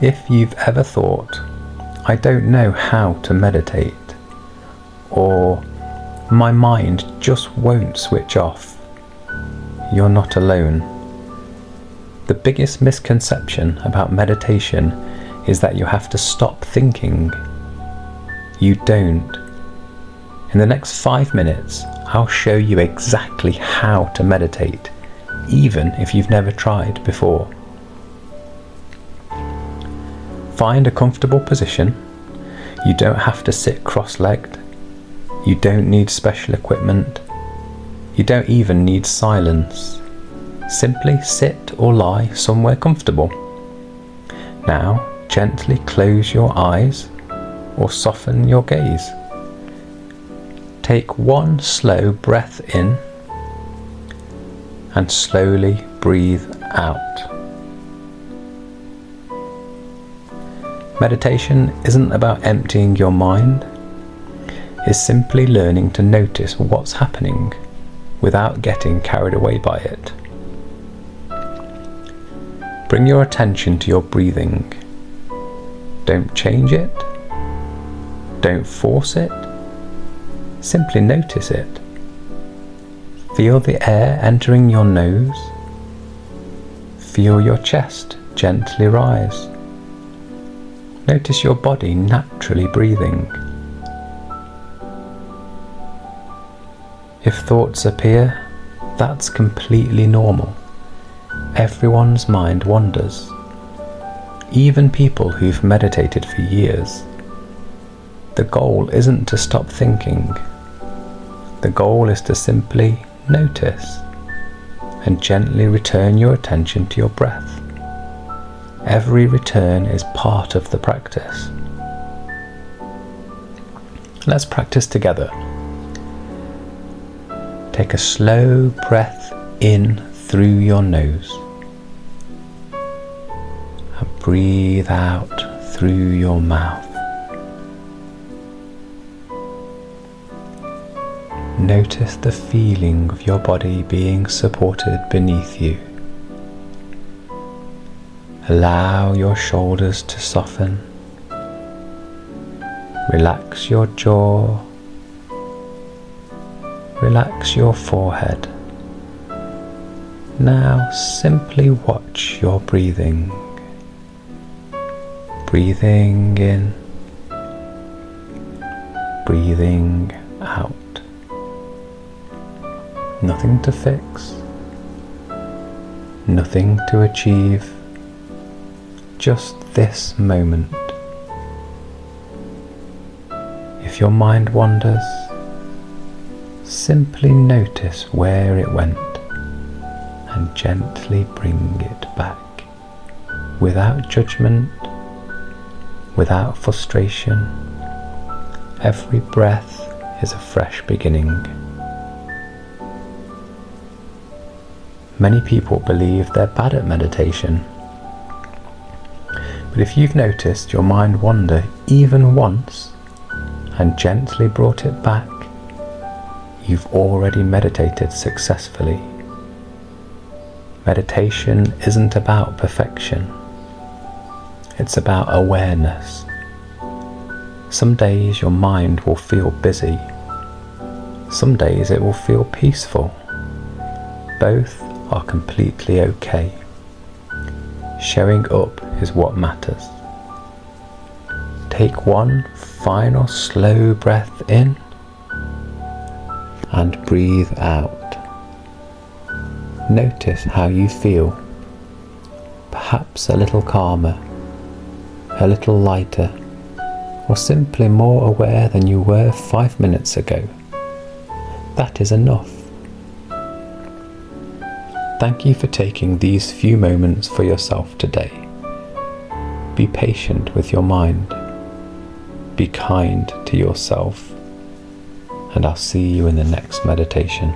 If you've ever thought, I don't know how to meditate, or my mind just won't switch off, you're not alone. The biggest misconception about meditation is that you have to stop thinking. You don't. In the next 5 minutes, I'll show you exactly how to meditate, even if you've never tried before. Find a comfortable position. You don't have to sit cross-legged. You don't need special equipment. You don't even need silence. Simply sit or lie somewhere comfortable. Now, gently close your eyes or soften your gaze. Take one slow breath in and slowly breathe out. Meditation isn't about emptying your mind. It's simply learning to notice what's happening without getting carried away by it. Bring your attention to your breathing. Don't change it. Don't force it. Simply notice it. Feel the air entering your nose. Feel your chest gently rise. Notice your body naturally breathing. If thoughts appear, that's completely normal. Everyone's mind wanders. Even people who've meditated for years. The goal isn't to stop thinking. The goal is to simply notice and gently return your attention to your breath. Every return is part of the practice. Let's practice together. Take a slow breath in through your nose and breathe out through your mouth. Notice the feeling of your body being supported beneath you. Allow your shoulders to soften. Relax your jaw. Relax your forehead. Now simply watch your breathing. Breathing in. Breathing out. Nothing to fix. Nothing to achieve. Just this moment. If your mind wanders, simply notice where it went and gently bring it back, without judgment, without frustration. Every breath is a fresh beginning. Many people believe they're bad at meditation. But if you've noticed your mind wander even once and gently brought it back, you've already meditated successfully. Meditation isn't about perfection. It's about awareness. Some days your mind will feel busy. Some days it will feel peaceful. Both are completely okay. Showing up is what matters. Take one final slow breath in and breathe out. Notice how you feel. Perhaps a little calmer, a little lighter, or simply more aware than you were 5 minutes ago. That is enough. Thank you for taking these few moments for yourself today. Be patient with your mind. Be kind to yourself. And I'll see you in the next meditation.